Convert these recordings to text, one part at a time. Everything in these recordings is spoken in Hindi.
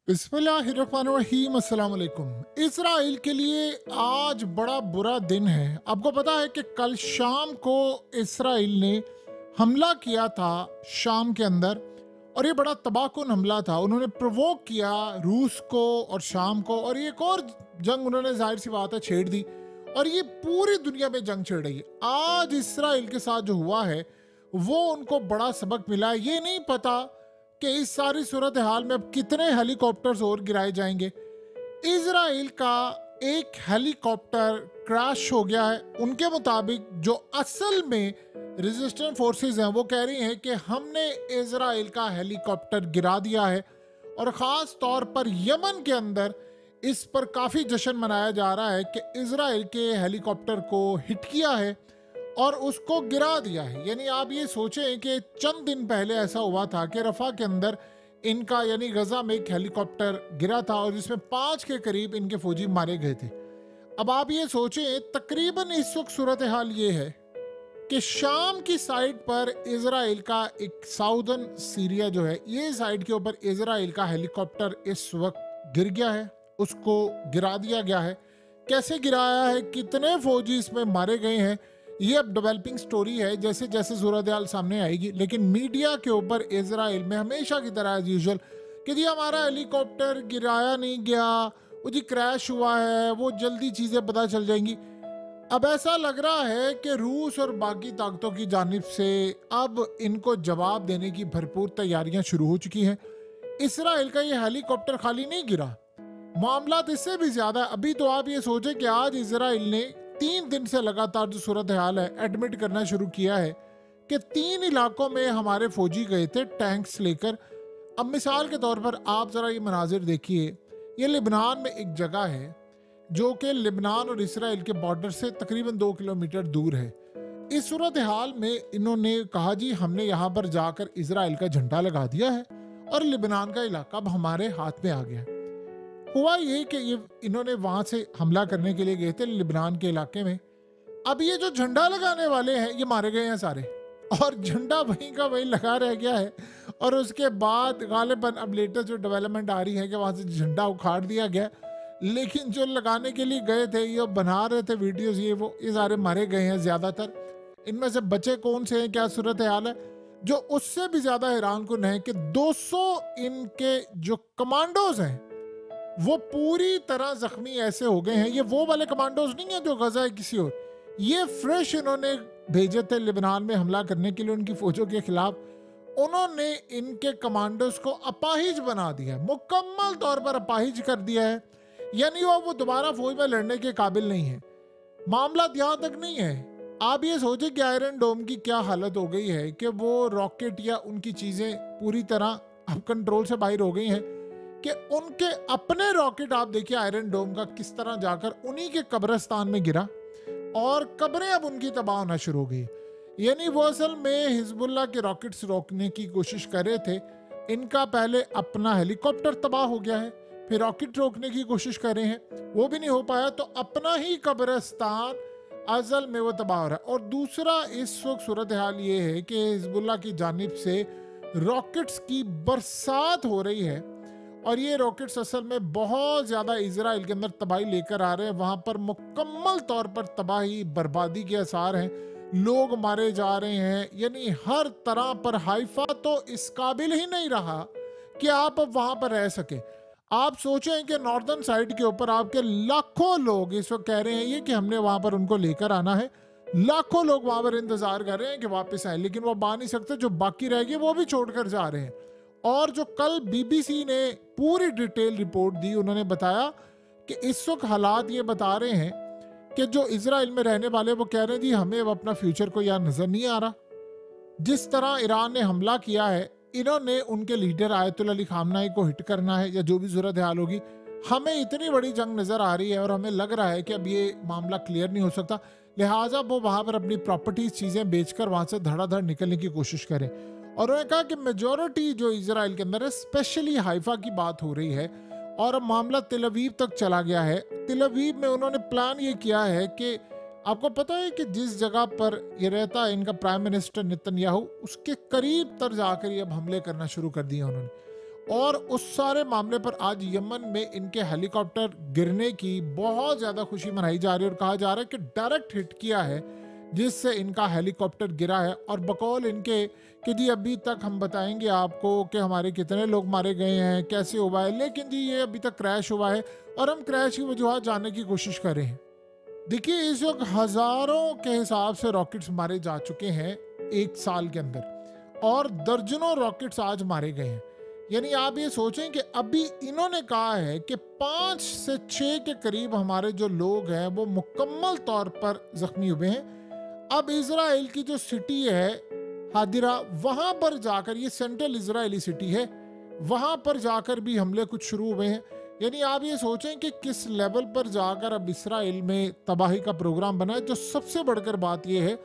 बिस्मिल्लाहिर्रहमानिर्रहीम अस्सलाम वालेकुम। इसराइल के लिए आज बड़ा बुरा दिन है। आपको पता है कि कल शाम को इसराइल ने हमला किया था शाम के अंदर, और ये बड़ा तबाहकुन हमला था। उन्होंने प्रोवोक किया रूस को और शाम को, और ये एक और जंग उन्होंने जाहिर सी बात है छेड़ दी, और ये पूरी दुनिया में जंग छिड़ रही है। आज इसराइल के साथ जो हुआ है वो उनको बड़ा सबक मिला है। ये नहीं पता कि इस सारी सूरत हाल में अब कितने हेलीकॉप्टर्स और गिराए जाएंगे। इजराइल का एक हेलीकॉप्टर क्रैश हो गया है। उनके मुताबिक जो असल में रेजिस्टेंट फोर्सेस हैं वो कह रही हैं कि हमने इजराइल का हेलीकॉप्टर गिरा दिया है, और ख़ास तौर पर यमन के अंदर इस पर काफ़ी जश्न मनाया जा रहा है कि इजराइल के हेलीकॉप्टर को हिट किया है और उसको गिरा दिया है। यानी आप ये सोचें कि चंद दिन पहले ऐसा हुआ था कि रफा के अंदर इनका यानी गजा में एक हेलीकॉप्टर गिरा था और जिसमें 5 के करीब इनके फौजी मारे गए थे। अब आप ये सोचें तकरीबन इस वक्त सूरत हाल ये है कि शाम की साइड पर इजराइल का एक साउदर्न सीरिया जो है, ये साइड के ऊपर इजराइल का हेलीकॉप्टर इस वक्त गिर गया है, उसको गिरा दिया गया है। कैसे गिराया है, कितने फौजी इसमें मारे गए हैं, ये अब डेवलपिंग स्टोरी है, जैसे जैसे सूरत हाल सामने आएगी। लेकिन मीडिया के ऊपर इजराइल में हमेशा की तरह एज यूजुअल कि जी हमारा हेलीकॉप्टर गिराया नहीं गया, वो जी क्रैश हुआ है, वो जल्दी चीज़ें पता चल जाएंगी। अब ऐसा लग रहा है कि रूस और बाकी ताकतों की जानिब से अब इनको जवाब देने की भरपूर तैयारियां शुरू हो चुकी हैं। इसराइल का ये हेलीकॉप्टर खाली नहीं गिरा, मामला इससे भी ज्यादा। अभी तो आप ये सोचें कि आज इसराइल ने 3 दिन से लगातार जो सूरत हाल है एडमिट करना शुरू किया है कि 3 इलाकों में हमारे फौजी गए थे टैंक्स लेकर। अब मिसाल के तौर पर आप जरा ये मनाजिर देखिए, ये लिबनान में एक जगह है जो कि लिबनान और इसराइल के बॉर्डर से तकरीबन 2 किलोमीटर दूर है। इस सूरत हाल में इन्होंने कहा जी हमने यहाँ पर जाकर इसराइल का झंडा लगा दिया है और लिबनान का इलाका अब हमारे हाथ में आ गया। हुआ ये कि ये इन्होंने वहां से हमला करने के लिए गए थे लिबनान के इलाके में। अब ये जो झंडा लगाने वाले हैं ये मारे गए हैं सारे, और झंडा वहीं का वहीं लगा रह गया है। और उसके बाद गालिबन अब लेटेस्ट जो डेवलपमेंट आ रही है कि वहां से झंडा उखाड़ दिया गया, लेकिन जो लगाने के लिए गए थे, ये बना रहे थे वीडियोस, ये सारे मारे गए हैं ज्यादातर। इनमें से बचे कौन से हैं, क्या सूरत हाल है। जो उससे भी ज्यादा हैरान कुन है कि 200 इनके जो कमांडोज हैं वो पूरी तरह जख्मी ऐसे हो गए हैं। ये वो वाले कमांडोज नहीं है जो गजा है किसी और, ये फ्रेश इन्होंने भेजे थे लिबनान में हमला करने के लिए उनकी फौजों के खिलाफ। उन्होंने इनके कमांडोज को अपाहिज बना दिया, मुकम्मल तौर पर अपाहिज कर दिया है। यानी वो दोबारा फौज में लड़ने के काबिल नहीं है। मामला यहाँ तक नहीं है। आप ये सोचे कि आयरन डोम की क्या हालत हो गई है कि वो रॉकेट या उनकी चीजें पूरी तरह अब कंट्रोल से बाहर हो गई हैं कि उनके अपने रॉकेट आप देखिए आयरन डोम का किस तरह जाकर उन्हीं के कब्रिस्तान में गिरा, और कब्रें अब उनकी तबाह होना शुरू हो गई। यानी वो असल में हिजबुल्लाह के रॉकेट्स रोकने की कोशिश कर रहे थे। इनका पहले अपना हेलीकॉप्टर तबाह हो गया है, फिर रॉकेट रोकने की कोशिश कर रहे हैं, वो भी नहीं हो पाया, तो अपना ही कब्रिस्तान असल में वो तबाह हो रहा है। और दूसरा इस वक्त सूरत हाल ये है कि हिजबुल्लाह की जानिब से रॉकेट्स की बरसात हो रही है, और ये रॉकेट्स असल में बहुत ज़्यादा इजराइल के अंदर तबाही लेकर आ रहे हैं। वहाँ पर मुकम्मल तौर पर तबाही बर्बादी के आसार हैं, लोग मारे जा रहे हैं। यानी हर तरह पर हाइफा तो इस काबिल ही नहीं रहा कि आप अब वहाँ पर रह सके। आप सोचें कि नॉर्दर्न साइड के ऊपर आपके लाखों लोग इस वक्त कह रहे हैं ये कि हमने वहाँ पर उनको लेकर आना है। लाखों लोग वहाँ पर इंतज़ार कर रहे हैं कि वापस आए, लेकिन वो आ नहीं सकते। जो बाकी रह गए वो भी छोड़कर जा रहे हैं। और जो कल बीबीसी ने पूरी डिटेल रिपोर्ट दी, उन्होंने बताया कि इस वक्त हालात ये बता रहे हैं कि जो इजराइल में रहने वाले वो कह रहे हैं जी हमें अब अपना फ्यूचर को यार नजर नहीं आ रहा। जिस तरह ईरान ने हमला किया है, इन्होंने उनके लीडर आयतुल्ला अली खामनाई को हिट करना है या जो भी सूरत हाल होगी, हमें इतनी बड़ी जंग नजर आ रही है और हमें लग रहा है कि अब ये मामला क्लियर नहीं हो सकता। लिहाजा वो वहां पर अपनी प्रॉपर्टीज चीजें बेचकर वहां से धड़ाधड़ निकलने की कोशिश करें। और उन्होंने कहा कि मेजॉरिटी जो इजराइल के अंदर है, स्पेशली हाइफा की बात हो रही है, और अब मामला तिल अवीव तक चला गया है। तिल अवीव में उन्होंने प्लान ये किया है कि आपको पता है कि जिस जगह पर ये रहता है इनका प्राइम मिनिस्टर नेतन्याहू, उसके करीब तर जाकर ये अब हमले करना शुरू कर दिए उन्होंने। और उस सारे मामले पर आज यमन में इनके हेलीकॉप्टर गिरने की बहुत ज़्यादा खुशी मनाई जा रही है और कहा जा रहा है कि डायरेक्ट हिट किया है जिससे इनका हेलीकॉप्टर गिरा है। और बकौल इनके कि जी अभी तक हम बताएंगे आपको कि हमारे कितने लोग मारे गए हैं, कैसे हुआ है, लेकिन जी ये अभी तक क्रैश हुआ है और हम क्रैश की वजूहत जानने की कोशिश कर रहे हैं। देखिए इस वक्त हजारों के हिसाब से रॉकेट्स मारे जा चुके हैं एक साल के अंदर और दर्जनों रॉकेट्स आज मारे गए हैं। यानी आप ये सोचें कि अभी इन्होंने कहा है कि 5 से 6 के करीब हमारे जो लोग हैं वो मुकम्मल तौर पर जख्मी हुए हैं। अब इजराइल की जो सिटी है हादिरा, वहां पर जाकर, ये सेंट्रल इजरायली सिटी है, वहां पर जाकर भी हमले कुछ शुरू हुए हैं। यानी आप ये सोचें कि किस लेवल पर जाकर अब इसराइल में तबाही का प्रोग्राम बना है। जो सबसे बढ़कर बात यह है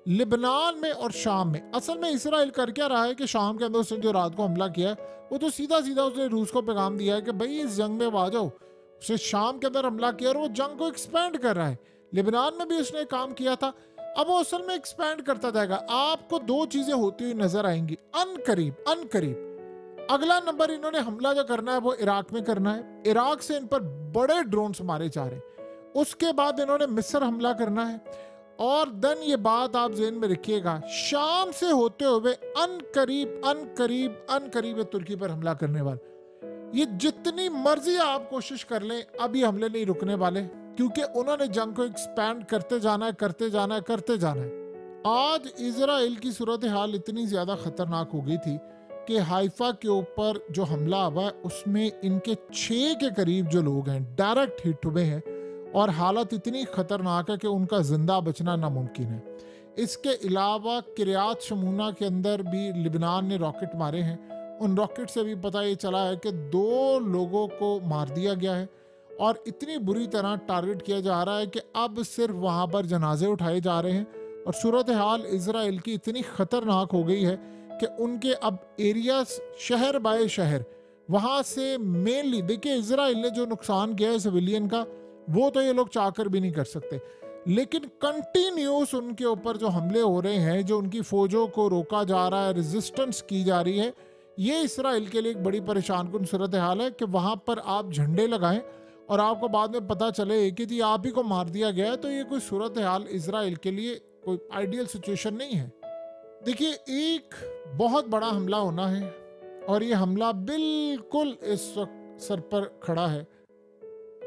लिबनान में और शाम में, असल में इसराइल कर क्या रहा है कि शाम के अंदर उसने जो रात को हमला किया वो तो सीधा सीधा उसने रूस को पैगाम दिया है कि भाई इस जंग में आ जाओ। उसने शाम के अंदर हमला किया और वो जंग को एक्सपेंड कर रहा है। लिबनान में भी उसने काम किया था, अब वो असल में एक्सपेंड करता जाएगा। आपको दो चीजें होती हुई नजर आएंगी अनकरीब। अगला नंबर इन्होंने हमला जो करना है वो इराक में करना है। इराक से इन पर बड़े ड्रोन्स मारे जा रहे हैं। उसके बाद इन्होंने मिस्र हमला करना है और देन ये बात आप ज़हन में रखिएगा, शाम से होते हुए अनकरीब ये तुर्की पर हमला करने वाले। ये जितनी मर्जी आप कोशिश कर लें, अभी हमले नहीं रुकने वाले, क्योंकि उन्होंने जंग को एक्सपैंड करते जाना है। आज इजराइल की सूरत हाल इतनी ज्यादा खतरनाक हो गई थी कि हाइफा के ऊपर जो हमला हुआ है उसमें इनके 6 के करीब जो लोग हैं डायरेक्ट हिट हुए हैं और हालत इतनी खतरनाक है कि उनका जिंदा बचना नामुमकिन है। इसके अलावा किरियात शमूना के अंदर भी लिबनान ने रॉकेट मारे हैं। उन रॉकेट से भी पता ये चला है कि 2 लोगों को मार दिया गया है और इतनी बुरी तरह टारगेट किया जा रहा है कि अब सिर्फ वहाँ पर जनाजे उठाए जा रहे हैं। और सूरत हाल इजराइल की इतनी ख़तरनाक हो गई है कि उनके अब एरियाज शहर बाय शहर, वहाँ से मेनली देखिए इजराइल ने जो नुकसान किया है सिविलियन का वो तो ये लोग चाहकर भी नहीं कर सकते, लेकिन कंटिन्यूस उनके ऊपर जो हमले हो रहे हैं, जो उनकी फौजों को रोका जा रहा है, रेजिस्टेंस की जा रही है, ये इसराइल के लिए एक बड़ी परेशान कुन सूरत हाल है कि वहाँ पर आप झंडे लगाएं और आपको बाद में पता चले कि जी आप ही को मार दिया गया है, तो ये कोई सूरत हाल इसराइल के लिए कोई आइडियल सिचुएशन नहीं है। देखिए एक बहुत बड़ा हमला होना है और ये हमला बिल्कुल इस वक्त सर पर खड़ा है।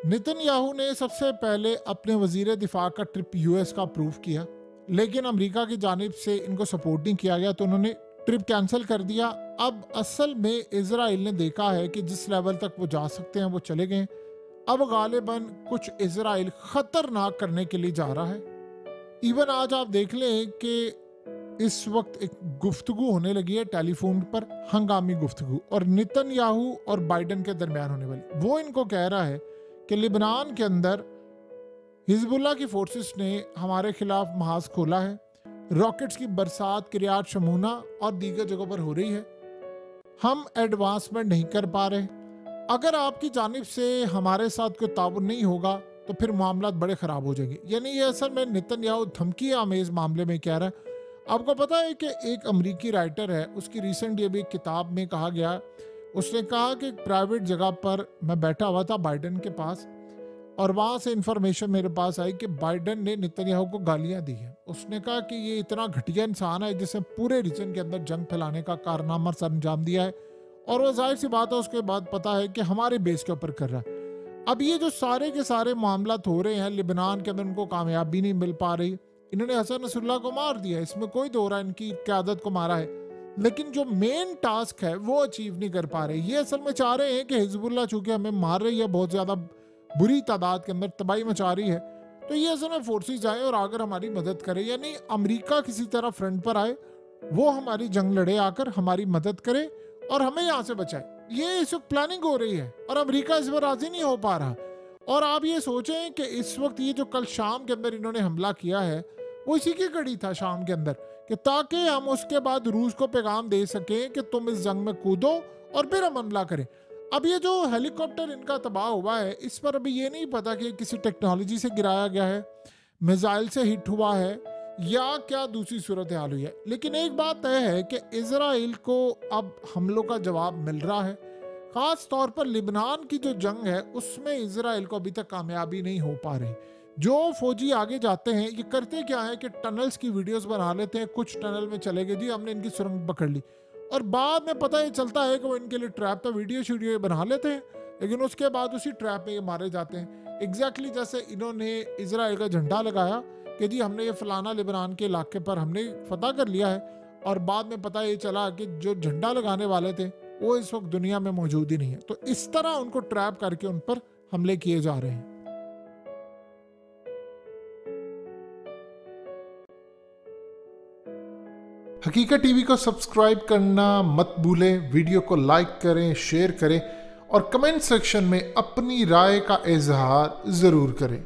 नेतन्याहू ने सबसे पहले अपने वजीर दिफा का ट्रिप यूएस का अप्रूव किया, लेकिन अमेरिका की जानिब से इनको सपोर्ट नहीं किया गया तो उन्होंने ट्रिप कैंसिल कर दिया। अब असल में इजराइल ने देखा है कि जिस लेवल तक वो जा सकते हैं वो चले गए। अब गालिबन कुछ इजराइल खतरनाक करने के लिए जा रहा है। इवन आज आप देख लें कि इस वक्त एक गुफ्तगू होने लगी है टेलीफोन पर, हंगामी गुफ्तगू, और नेतन्याहू और बाइडन के दरमियान होने वाली। वो इनको कह रहा है कि लिबनान के अंदर हिजबुल्लाह की फोर्सेस ने हमारे खिलाफ महाज खोला है, रॉकेट्स की बरसात किरियात शमूना और दीगर जगहों पर हो रही है, हम एडवांसमेंट नहीं कर पा रहे। अगर आपकी जानिब से हमारे साथ कोई ताउन नहीं होगा तो फिर मामला बड़े ख़राब हो जाएंगे। यानी ये असल में नेतन्याहू धमकी आमेज़ मामले में कह रहा है। आपको पता है कि एक अमरीकी राइटर है, उसकी रिसेंटली अभी एक किताब में कहा गया, उसने कहा कि एक प्राइवेट जगह पर मैं बैठा हुआ था बाइडन के पास और वहाँ से इंफॉर्मेशन मेरे पास आई कि बाइडन ने नेतन्याहू को गालियाँ दी हैं। उसने कहा कि ये इतना घटिया इंसान है जिसने पूरे रीजन के अंदर जंग फैलाने का कारनामा सर अंजाम दिया है और वो जाहिर सी बात है उसके बाद पता है कि हमारे बेस के ऊपर कर रहा है। अब ये जो सारे के सारे मामला हो रहे हैं लिबनान के अंदर, उनको कामयाबी नहीं मिल पा रही। इन्होंने हसन नसरुल्लाह को मार दिया, इसमें कोई दो रहा, इनकी क़यादत को मारा है, लेकिन जो मेन टास्क है वो अचीव नहीं कर पा रहे। ये असल में चाह रहे हैं कि हिजबुल्लाह चूंकि हमें मार रही है, बहुत ज़्यादा बुरी तादाद के अंदर तबाही मचा रही है, तो ये असल में फोर्सेस जाए और आकर हमारी मदद करे। यानी अमेरिका किसी तरह फ्रंट पर आए, वो हमारी जंग लड़े आकर हमारी मदद करे और हमें यहाँ से बचाए। ये इस वक्त प्लानिंग हो रही है और अमेरिका इस पर राजी नहीं हो पा रहा। और आप ये सोचें कि इस वक्त ये जो कल शाम के अंदर इन्होंने हमला किया है वो इसी की कड़ी था शाम के अंदर, कि ताकि हम उसके बाद रूस को पैगाम दे सकें कि तुम इस जंग में कूदो और फिर हम हमला करें। अब ये जो हेलीकॉप्टर इनका तबाह हुआ है, इस पर अभी ये नहीं पता कि किसी टेक्नोलॉजी से गिराया गया है, मिसाइल से हिट हुआ है या क्या दूसरी सूरत हाल हुई है। लेकिन एक बात तय है कि इजराइल को अब हमलों का जवाब मिल रहा है ख़ास तौर पर लिबनान की जो जंग है उसमें इजराइल को अभी तक कामयाबी नहीं हो पा रही। जो फौजी आगे जाते हैं ये करते क्या है कि टनल्स की वीडियोस बना लेते हैं, कुछ टनल में चले गए जी हमने इनकी सुरंग पकड़ ली, और बाद में पता ही चलता है कि वो इनके लिए ट्रैप था, वीडियो शीडियो बना लेते हैं, लेकिन उसके बाद उसी ट्रैप में ये मारे जाते हैं। एग्जैक्टली जैसे इन्होंने इजराइल का झंडा लगाया कि जी हमने ये फलाना लिबनान के इलाके पर हमने फतह कर लिया है, और बाद में पता ये चला कि जो झंडा लगाने वाले थे वो इस वक्त दुनिया में मौजूद ही नहीं है। तो इस तरह उनको ट्रैप करके उन पर हमले किए जा रहे हैं। हकीकत टीवी को सब्सक्राइब करना मत भूलें, वीडियो को लाइक करें, शेयर करें और कमेंट सेक्शन में अपनी राय का इजहार ज़रूर करें।